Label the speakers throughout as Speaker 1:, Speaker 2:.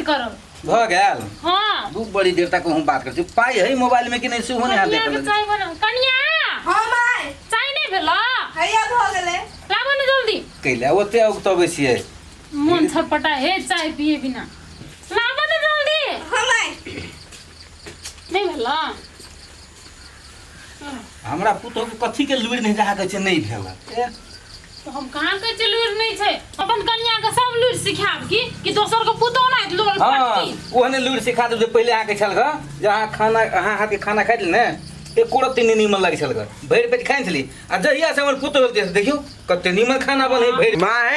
Speaker 1: करो
Speaker 2: भ गेल।
Speaker 1: हां
Speaker 2: दू बड़ी देर तक हम बात करछी। पाई है मोबाइल में कि नहीं से होने हाथ
Speaker 1: कनिया
Speaker 2: देख
Speaker 1: के चाय बना कनिया।
Speaker 3: हां माय
Speaker 1: चाय नहीं भेला
Speaker 3: हैया भ गेले
Speaker 1: लाबो न जल्दी
Speaker 2: कैला ओते उगतबे छियै।
Speaker 1: मन छटपटा हे चाय पिए बिना लाबो न जल्दी।
Speaker 3: हां माय
Speaker 1: नहीं भेला
Speaker 2: हमरा पुतो के कथी के लुइर नहीं जा के छै नहीं भेला।
Speaker 1: तो हम कहां के लुइर नहीं छै अपन कनिया के सब लुइर सिखाब कि दोसर को पुतो नहीं लोल
Speaker 2: हां
Speaker 1: पट्टी
Speaker 2: ओहने लुइर सिखा दे जे पहले आके छल ग जहां खाना अहां हाथ के खाना खाइल ने एक कोड़त तीन नीमन लागे छल ग भैर पेट खाइ छली आ जहिया से हमर पुतो होते देखियो कते नीमन खाना बने भैर
Speaker 4: माय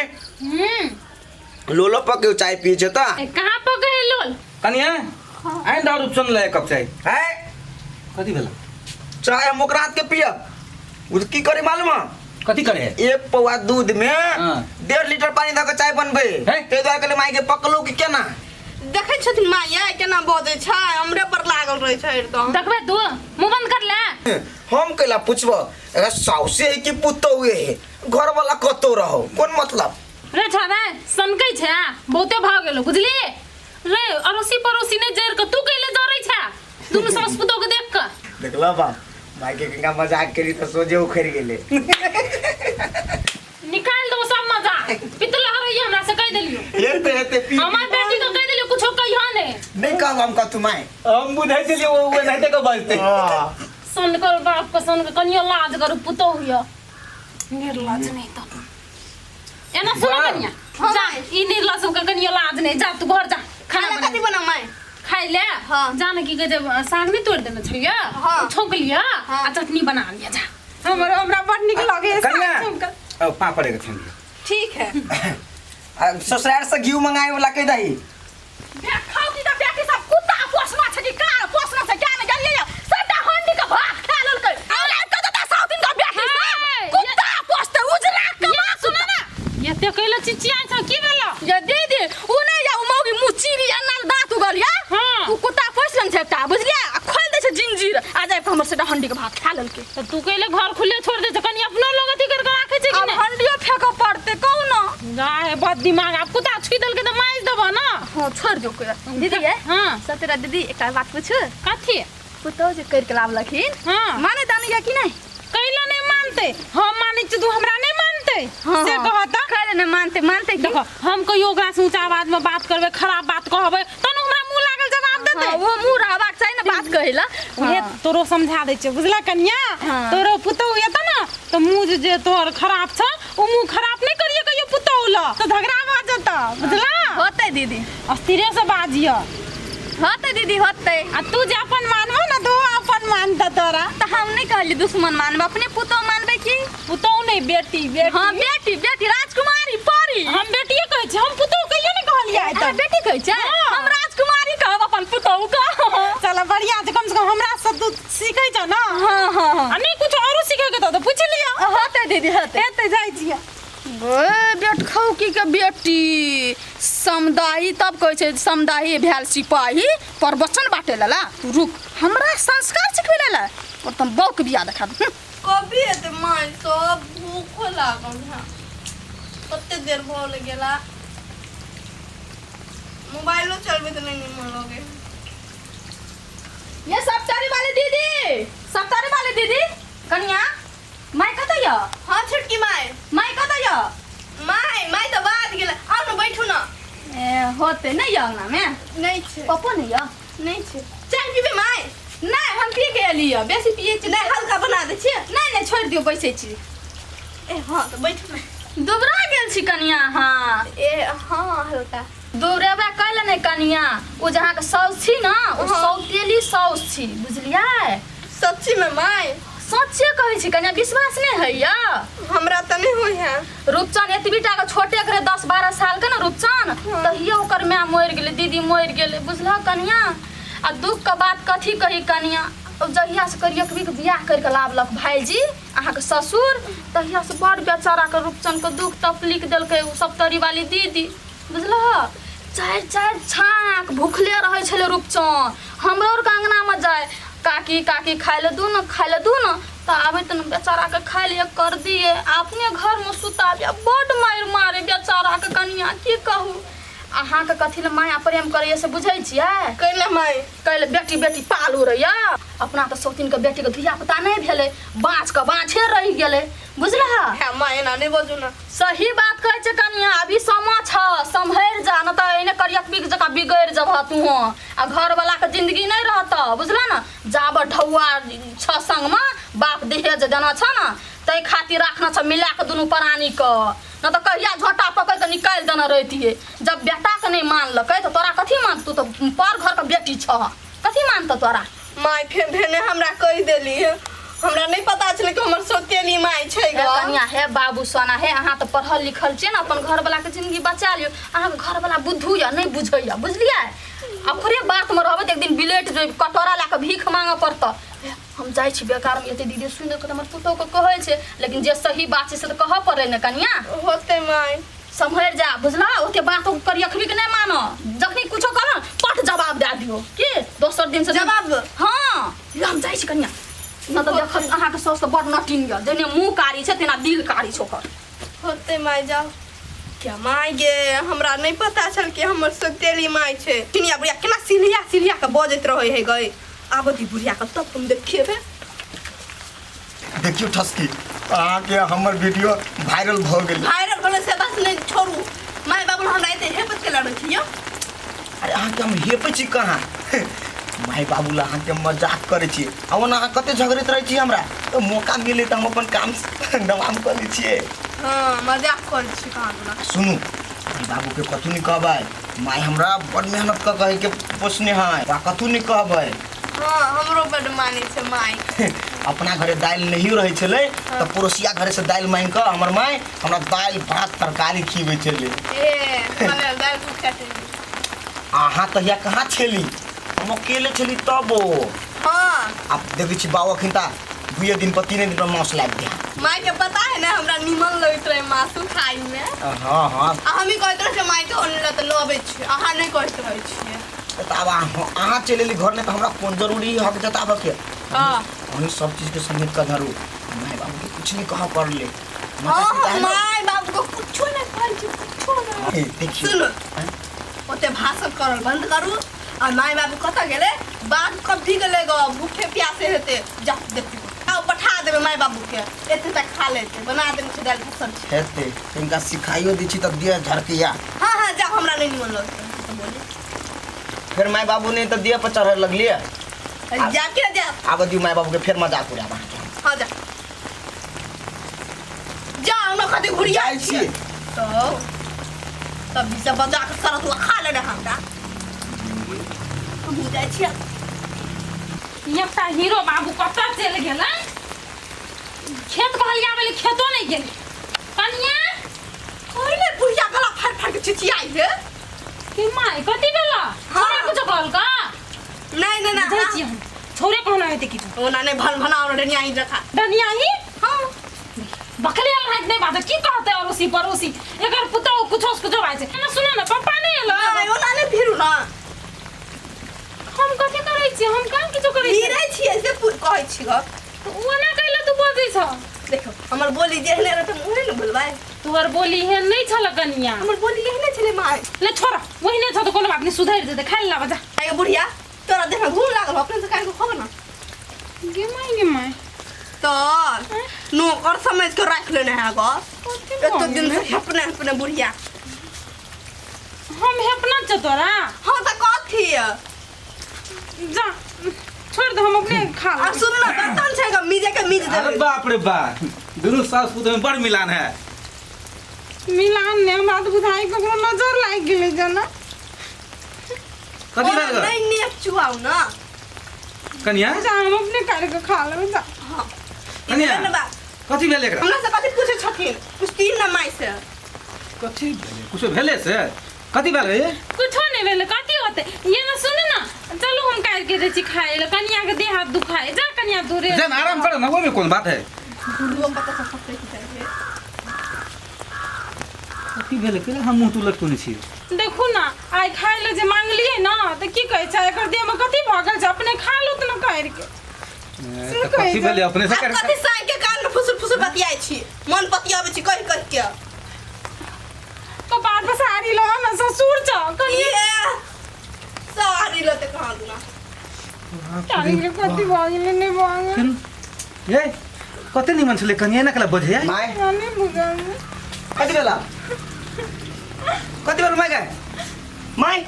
Speaker 4: लोलो पके चाय पी छ त
Speaker 1: कहां पके लोल
Speaker 2: कनिया आइ दारू सुन ले कप चाय
Speaker 4: है
Speaker 2: कथी भेला
Speaker 4: चाय हम ओकरा हाथ के पिया उ की करे मालूम
Speaker 2: कथी करे
Speaker 4: एक पौवा दूध में
Speaker 2: हां
Speaker 4: 1.5 लीटर पानी द के चाय बनबे ते द्वारा के माय के पकलो कि केना
Speaker 3: देखै छथिन माय केना बजै छै हमरे पर लागल रहै छै एकदम।
Speaker 1: देखबे तू मुंह बंद कर ले।
Speaker 4: हम कैला पूछबो अगर साउसे है कि पुतौए है घर वाला कतो रहो कोन मतलब
Speaker 1: रे छाबे सनकै छै बहुते भाग गेलो बुझली रे अड़ोसी पड़ोसी ने जर के तू कैले जरै छै दुनु सास पुतो के देख के
Speaker 4: देखला बा माय के कंगा मजाक करी त सोजे उखड़ गेले
Speaker 1: निकाल दो सब मजा पितला हरैया हमरा से कह देलियो
Speaker 4: हेते पी
Speaker 1: हमर बेटी को कह देलियो कुछो कहियो
Speaker 4: नहीं कहब हम कतु माय
Speaker 2: हम बुझै छलिए वो नहीं के बजते
Speaker 1: सन कर बाप के सन के कनिया लाज करू पुतो हुइया निर्लज नहीं तो एना सुन कनिया जा ई निर्लज के कनिया लाज नहीं जा तू घर जा
Speaker 3: खाना कथि बना माय
Speaker 1: खाइ ले
Speaker 3: हां
Speaker 1: जाने की के जब साग नहीं तोड़ देना छैया
Speaker 3: हां
Speaker 1: छोक लिया आ चटनी बना लिया जा हमरा बड़ निक लागे
Speaker 2: कनिया अब पापड़ के छन
Speaker 3: ठीक है
Speaker 4: ससुराल से घी मंगाए वाला कह दही
Speaker 1: बे खाती त बेटी सब कुत्ता पोसना छ कि का पोसना छ क्या ने गरिए सटा हंडी का भात खा लेल के अरे कत त साउथ दिन का बेटी सब कुत्ता पोसते उजरा कमा सुन ना ये ते कहले चिचिया छ की भेला ये दीदी उ नहीं जा मौगी मुचीरी अन्ना दांत उगलिया उ कुत्ता पोसलन छ ता बुझलिया खोल दे छ जिंजीर आ जाए हमर से हंडी का भात खा लेल के त तू कहले घर खुले छोड़ दे त कनी अपनो लोग अथी कर के राखे छ कि नहीं हंडियो फेंक पड़ते कौन जाए बहुत दिमाग आप कुत्ता छुई दल के त माइज देबो ना हां छोड़ दो के
Speaker 3: दीदी है
Speaker 1: हां
Speaker 3: सतेरा दीदी एकटा बात पूछू
Speaker 1: कथी
Speaker 3: पुतो जे कर के लाव लखिन
Speaker 1: हां
Speaker 3: माने दानी या कि नहीं
Speaker 1: कैला नहीं मानते हम माने छ तू हमरा नहीं मानते से कहता
Speaker 3: कैले नहीं मानते
Speaker 1: देखो हम कहियो ओकरा से ऊंचा आवाज में बात करबे खराब बात कहबे तनु हमरा मुंह लागल जवाब देते
Speaker 3: वो मुंह रहबाक चाहिए ना बात कहिला
Speaker 1: उहे तोरो समझा दे छ बुझला कन्या तोरो पुतो येता ना तो मुंह जे तोर खराब छ ओ मुंह खराब नहीं करिए कहियो पुतो ल तो झगड़ा भ जाता बुझला
Speaker 3: होते दीदी
Speaker 1: अस्थिरे से बाजियो
Speaker 3: होते दीदी होते
Speaker 1: आ तू जे अपन मानबो ना तो अपन मानता तोरा
Speaker 3: तो हम नहीं कहली दुश्मन मानबे अपने पुतो मानबे की
Speaker 1: पुतो नहीं बेटी बेटी
Speaker 3: हां बेटी राजकुमारी परी
Speaker 1: हम बेटिए कहै छी हम पुतो कहियो नहीं कहलिए आइ तक
Speaker 3: बेटी कहै छै हम राजकुमारी कहब अपन पुतो का
Speaker 1: चला बढ़िया छै कम से कम हमरा से तू सीखै छ ना
Speaker 3: हां
Speaker 1: आ नहीं कुछ औरो सीखे के तो पूछ लिया
Speaker 3: होते दीदी होते
Speaker 1: एते जाय छियै
Speaker 3: ओए बेट खौकी के बेटी समुदायी तब कहै छै समुदायी भेल सिपाही प्रवचन बाटे लला तू रुक हमरा संस्कार सिखबै लला और तुम बौक बिया देखा कभी एते माय सब भूख लागल है कते देर भ गेला मोबाइलो चलबे त नहीं मन लगे ये सप्तारी वाली दीदी कन्या माय कत य हां छुटकी माय कत य माय तो बात गेल आ न बैठू न ए होते नहीं य अंगना में नहीं छे पप्पो नहीं य नहीं छे चाय पीबे माय नहीं हम पी के लिया बेसी पिए छी नहीं हल्का बना दे छी नहीं छोड़ दियो बैसे छी ए हां तो बैठू न दुबरा गेल छी कन्या हां ए हां हल्का दुबरेबा कहले नहीं कन्या ओ जहां के साउस छी ना ओ सौतेली साउस छी बुझलिया सच्ची में माय सच्चे कहै छी कन्या विश्वास नहीं है या हमरा त नहीं होय है रूपचन एतबीटा के छोटे करे 10-12 साल के ना रूपचन तहिया ओकर मां मर गेले दीदी मर गेले बुझला कन्या आ दुख के बात कथी कही कन्या अब जहिया से करिया कभी के बियाह कर के लावलक भाईजी अहाँ के ससुर तहिया से बड़ बेचारा के रूपचन के दुख तप लिख देलकै उ सप्तरी वाली दीदी बुझला चार छाक भूखले रहे छले रूपचन हमरो और अंगना में जाए काकी खाए ले दू न तो आबे त बेचारा के खाए ले कर दिए अपने घर में सुता दिया बड़ मार मारे बेचारा के कनिया की कहू अहाँ के कथी ले माया प्रेम करैया से बुझै छियै?
Speaker 1: कैले माय
Speaker 3: कैले बेटी बेटी पालू रहिया। अपना तो सौतीन के बेटी के धिया पुता नहीं भेले, बाँच के बाँछे रह गेले, बुझलहा?
Speaker 1: है माय ना नहीं बोलू ना।
Speaker 3: सही बात कहै छ कनिया, अभी समय छ, संभर जा न त एने करियक पिक जका बिगड़ जब तू आ घर वाला के जिंदगी नहीं रहत, बुझला ना? जाब ढौआ छ संग में बाप दहेज देना छ ना, तै खातिर रखना छ मिला के दुनू प्राणी क, न त कहिया झोटा पकड़ के निकाल देना रहतिए। जब बेटा के नहीं मानलकै त तोरा कथी मान? तू तो पर घर के बेटी छ, कथी मानत तोरा?
Speaker 1: माय फेर भेने हमरा कहि देली है, हमरा नहीं पता चले कि हमर सौतेली माय छै ग।
Speaker 3: कनिया हे बाबू सोना हे, अहाँ तो पढ़ल लिखल छियै ना, अपन घर वाला के जिंदगी बचा लियो। अहाँ के घर वाला बुद्धू या नहीं बुझैया, बुझलियै? ओकरे बात में रहबै एक दिन बिलेट कटोरा ला के भीख मांगे पड़त। हम जाइ छी बेकार में, एते दीदी सुन के हमर पुतौ के कहै छै, लेकिन जे सही बात छै से त कह पड़ै ने कनिया।
Speaker 1: होते माय
Speaker 3: संभर जा, बुझला? ओते बात करियखबी के नहीं मानो, जखनी कुछो कहल पट जवाब दे दियो की दोसर दिन से
Speaker 1: जवाब।
Speaker 3: हां हम जाइ छी कनिया, न त देख अहाँ के सौस के बड़ नटिन य, जेने मुंह कारी छै तेना दिल कारी छै ओकर।
Speaker 1: होते माय जाओ। क्या माय गे, हमरा नहीं पता चल कि हमर सौतेली माय छै। चिनिया बुढ़िया केना सिलिया सिलिया के बजैत रहै है गई। आबदी बुढ़िया के तब हम देखिएबे।
Speaker 4: देखियो ठसकी, अहाँके हमर वीडियो वायरल भ गेल।
Speaker 1: वायरल होले से बस नहीं छोड़ू। माय बाबू हमरा एते हेपत के लड़ै छियो।
Speaker 4: अरे अहाँके हम हेपै छी कहाँ? माय बाबू ला अहाँके मजाक करै छी। अब ना अहाँ कते झगड़ैत रहै छी हमरा, तो मौका मिले त हम अपन काम दवाम कर लै छियै।
Speaker 1: हां मजाक करै छी कहाँ ना।
Speaker 4: सुनू, माय बाबू के कथू नहीं कहबै, माय हमरा बड़ मेहनत क कहि के पोसने है, वा कथू नहीं कहबै।
Speaker 1: हां हमरो बड़ माने छै माय।
Speaker 4: अपना घरे दाल नहीं रहे छले तो पड़ोसिया घरे से दाल मांग के हमर माय हमरा दाल भात तरकारी खीबे छले।
Speaker 1: ए माने दाल खाते।
Speaker 4: अहाँ तहिया कहाँ छेली, हम अकेले छली तब।
Speaker 1: हां
Speaker 4: अब देखै छी बाबा खिंता 2 दिन पर 3 दिन पर मांस लाग गया।
Speaker 1: माय के पता है ना हमरा निमन लगैत रहे मासु खाई में।
Speaker 4: हां हां
Speaker 1: हम ही कहैत रहे माय तो ओनला त लबे छी, अहाँ नहीं कहैत रहै छियै।
Speaker 4: तब अहाँ चलेली घर में तो हमरा कौन जरूरी हक जताब के।
Speaker 1: हां
Speaker 4: वही सब चीज के समेत कर धरू, माय बाबू के कुछ नहीं कहा पड़ ले।
Speaker 1: हां माय बाबू को कुछ नहीं कहै छी, कुछ नहीं।
Speaker 4: देखियो
Speaker 1: सुनो ओते भाषण करल बंद करू। आ माय बाबू कत गेले, बात कभी गेले ग, भूखे प्यासे हेते जा देखियो। आ पठा देबे माय बाबू के, एते तक खा लेते, बना देबे छै दाल भात सब्जी।
Speaker 4: हेते इनका सिखाइयो दी छी तब दिया झरकिया।
Speaker 1: हां हां जा हमरा नहीं निमन लगत तो बोले।
Speaker 4: फिर माय बाबू ने तो दिया पर चढ़ लगलिए।
Speaker 1: जा के जा
Speaker 4: आब दी माय बाबू के फिर मजाक उड़ा बा।
Speaker 1: हां जा जा हमरा कते घुरिया
Speaker 4: जाइ छी
Speaker 1: तो तब भी सब बजा के सरत खा ले हमरा। हम जाइ छी।
Speaker 3: एकटा हीरो बाबू कत चल गेला, खेत कहलिया वाली खेतो नहीं गेल। कनिया
Speaker 1: ओइले बुढ़िया गला फाड़ फाड़ के चिचियाई है
Speaker 3: कि माय कथी भेला? छोरा कुछ कहल का?
Speaker 1: नहीं नहीं
Speaker 3: जाइ छी
Speaker 1: ना
Speaker 3: हम, छोरे कहना हेते की
Speaker 1: ओना नहीं भन भना और डनिया ही रखा।
Speaker 3: डनिया ही
Speaker 1: हां
Speaker 3: बकले हाथ नहीं बात की कहते अड़ोसी पड़ोसी एकर पुतो कुछो कुछो बात है ना। सुनो ना पप्पा नहीं एलो,
Speaker 1: नहीं ओना नहीं फिरू ना।
Speaker 3: हम कथी करै छी? हम काम किछो करै छी?
Speaker 1: गिरै छी ऐसे कहै छी ग।
Speaker 3: ओना कहले तू बजै छ।
Speaker 1: देखो हमर बोली जेहने रहत मुहे न बोलबै।
Speaker 3: तोहर बोली है नहीं छल कनिया,
Speaker 1: हमर बोली एहने छले माय।
Speaker 3: ले छोरा वही नहीं छ तो कोनो बात नहीं, सुधर जेते खाइ ला बजा।
Speaker 1: आगे बुढ़िया तोरा देह में घूम लागल अपने से काहे को खबर ना।
Speaker 3: गे माय
Speaker 1: तो नो और समझ के रख लेने है ग। एतो दिन से अपने अपने बुढ़िया
Speaker 3: हम हेपना छ तोरा।
Speaker 1: हां त कथी
Speaker 3: जा छोड़ दे, हम अपने खा
Speaker 1: आ सुन ना बर्तन छै ग मिजे के मिज
Speaker 2: अरे
Speaker 1: देबे।
Speaker 2: बाप रे बाप, दोनों सास पुतोह में बड़ मिलान है।
Speaker 3: मिलान ने हमरा तो बुझाई ककरो नजर लाग गेलै जना।
Speaker 2: कथी भेल ग?
Speaker 1: नहीं नेप चुआऊ ना।
Speaker 2: कनिया
Speaker 3: जा हम अपने कर के खा लेबै जा।
Speaker 1: हां
Speaker 2: कनिया
Speaker 1: इने बा
Speaker 2: कथी भेल एकरा?
Speaker 1: हमरा से कथी पूछे छथिन, पुछतीन ना माय से।
Speaker 2: कथी भेले? कुछ भेले से कथी भेल रे?
Speaker 3: कुछो नहीं भेले, कथी होते ये ना सुन ना। चलो हम काट के देची खाए ले, कनिया के देह हाथ दुखाए जा, कनिया दूरे
Speaker 2: जन आराम कर ना, वो में कौन बात है?
Speaker 1: बुढ़ो पता सब सकते की तरह
Speaker 2: कथी भेले के हम मुंह तुलक तो नहीं छी।
Speaker 3: देखू ना आइ खाए ले जे मांगलिए ना तो की कहे छै एकर देह में कथी भगल छै, अपने खा लो त ना कर के।
Speaker 2: तो कथी भेले अपने से कर?
Speaker 1: कथी साइ के कान में फुसुर फुसुर बतियाई छी, मन पतियाबे छी कहि कहि के। कपार पे साड़ी लो ना ससुर छ कनिया
Speaker 3: सारी लते कहाँ दूना
Speaker 1: कानी के कति भागिले नै भागे
Speaker 2: ए कते निमन छले कनिया ना कला बजे
Speaker 4: माई
Speaker 1: अनि बुझाउ
Speaker 4: कति बेला माई गए माई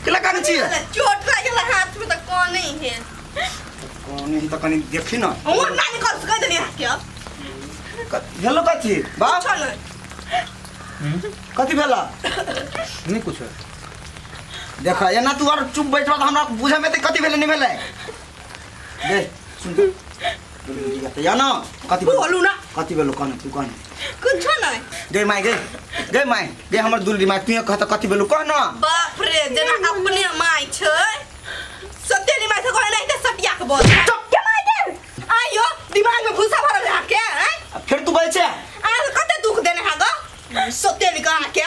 Speaker 4: किला काने छिए
Speaker 3: चोट लागेला हाथ में तो कौन नहीं है
Speaker 4: कौन ही तो कनी देखी न
Speaker 3: और नानी कर सके देनी क्या
Speaker 4: हेलो कथी बा
Speaker 3: चल
Speaker 4: कथी भेला
Speaker 2: नहीं कुछ
Speaker 4: देखा एना तू और चुप बैठल हमरा बुझे में त कथी भेले नहीं भेले दे सुन या ना कथी
Speaker 3: बोलू ना
Speaker 4: कथी भेलो कने तू कने
Speaker 3: कुछ नहीं
Speaker 4: गे माई गे हमर दुलरी माई तू कहत कथी भेलो कह ना
Speaker 3: बाप रे जना अपने माई छै सत्यनी माई से कोई नहीं तो सटिया के बोल चुप के माई दे आयो दिमाग में भूसा भरल है के हैं
Speaker 4: फिर तू बोल छे
Speaker 3: आज कते दुख देने है गो सत्यनी का के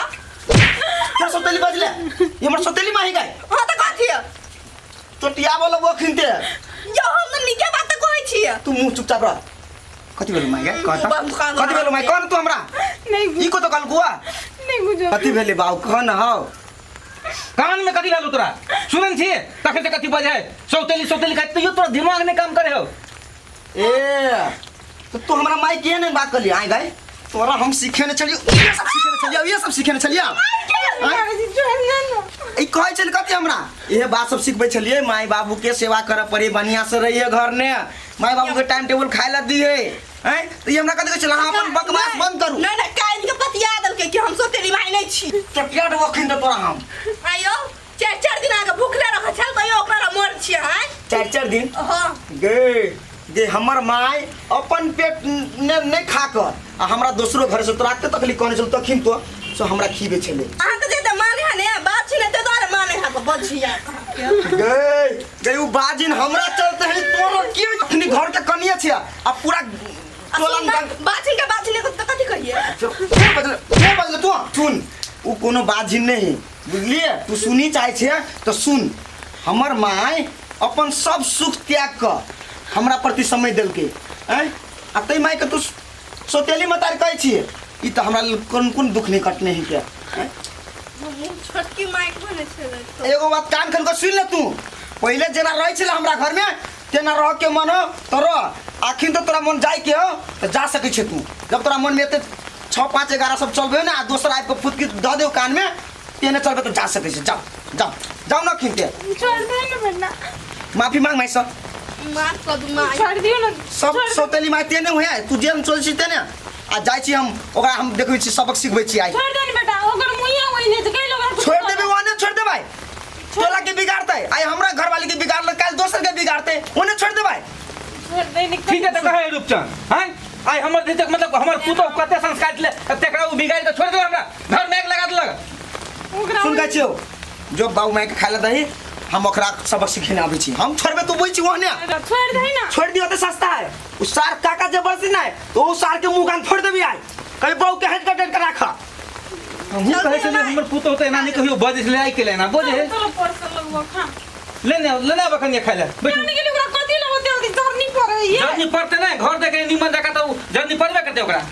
Speaker 4: फिर सोतेली बजले ये हमर सोतेली माई गए
Speaker 3: हां त कथी
Speaker 4: तो टिया बोलो वो खिनते
Speaker 3: यो हम न निके बात कहै छियै
Speaker 4: तू मुंह चुपचाप रह कथी भेलो माई गए कथी भेलो माई कौन तू हमरा
Speaker 1: नै
Speaker 4: ई को तो कल गुआ
Speaker 1: नै बुझाउ
Speaker 4: कथी भेले बाऊ कह न हो
Speaker 2: कान में कथी लालू तोरा सुनन छी तखे से कथी बजे सौतेली कहत तो यो तोरा दिमाग ने काम करे हो
Speaker 4: ए तो तू हमरा माई के ने बात कर लिया आई गए तोरा हम सीखे ने चलियो ये सब सीखे ने चलियो ई कहै छल कथी हमरा ये बात सब सिखबै छलिए माई बाबू के सेवा करे पड़ी बढ़िया से रहिए घर ने माई बाबू के टाइम टेबल खाए ला दिए हैं तो ये हमरा कथी कहै छल हां अपन बकवास बंद करू
Speaker 3: नहीं नहीं काइन के पतिया दल के कि हम सत्यनी माई नहीं छी
Speaker 4: चटिया वखिन त तोरा हम
Speaker 3: आयो चार दिन आगे भूखले रख छल तो यो ओकरा मोर छी हैं
Speaker 4: 4 दिन
Speaker 3: हां
Speaker 4: गे हमर माई अपन पेट ने नहीं खा कर आ हमरा दोसरो घर से तोराते तकलीफ कहने चल तखिन तो सो हमरा खीबे छले
Speaker 3: आ त जे त माने हने बात छी ने ते द्वारा माने हा को बजिया
Speaker 4: गे उ बाजिन हमरा चलते है तोरो की अखनी घर के कनिया छै आ पूरा टोलन
Speaker 3: बात के को त कथी कहिए
Speaker 4: के बजले तू सुन उ कोनो बाजिन नहीं बुझलिए तू सुनी चाहे छे तो सुन हमर माई अपन सब सुख त्याग कर हमरा प्रति समय देल के हैं आ तई माई के तू सोतेली मतार कहै छिए ई त हमरा कोन दुख नहीं कटने है क्या
Speaker 3: छोटकी माई बने छले
Speaker 4: एगो बात कान खन के सुन ले तू पहले जना रहै छले हमरा घर में तेना रह के मन तोरा आखिन तो तोरा मन जाय के हो त जा सकै छे तू जब तोरा मन में एते 6 5 11 सब चलबे ना दोसर आइ के फुटकी द देव कान में तेने चलबे तो जा सकै छे जाओ ना खिनते
Speaker 1: छोड़ दे न बेटा
Speaker 4: माफी मांग माई सब
Speaker 3: माफ कर दू माई
Speaker 1: छोड़ दियो न
Speaker 4: सब सोतेली माई तेने हुए तू जेम चल छी तेने आ जाय छी हम ओकरा हम देखबै छी सबक सिखबै छी आई
Speaker 1: छोड़ दे न बेटा ओकर मुइया ओइने त कई लोग
Speaker 4: छोड़ देबे ओने छोड़ दे भाई तोला के बिगाड़ते आई हमरा घर वाली के बिगाड़ कल दोसर के बिगाड़ते ओने छोड़ दे भाई
Speaker 1: छोड़ दे न
Speaker 2: ठीक है तो कहे रूपचंद हैं आई हमर देख मतलब हमर पुतो कते संस्कार ले तेकरा उ बिगाड़ के छोड़ दे हमरा घर में एक लगा देलक
Speaker 1: ओकरा
Speaker 4: सुन का छियो जो बाऊ माई के खाला दही हम ओकरा सबक सिखेने आबै छी हम छोड़बे तो बोइ छी ओहने
Speaker 1: छोड़ दे न
Speaker 4: छोड़ दियो त सस्ता है उ सार काका जबरदस्ती नहीं तो उ सार के मुंह कान फोड़ देबी आई कहीं बाऊ के हेड कट के राखा
Speaker 2: हम कहे छले हमर पुतो होते ना नहीं कहियो बजिस ले आई के लेना बोझे
Speaker 1: तोरा पर्स लगवा खा
Speaker 2: लेने बखन खाइला बैठ
Speaker 1: जाने के लिए ओकरा कथि लगते जर्नी पड़े ये
Speaker 2: जर्नी पड़ते ना घर देखे निमन जगह तो जर्नी पड़बे करते ओकरा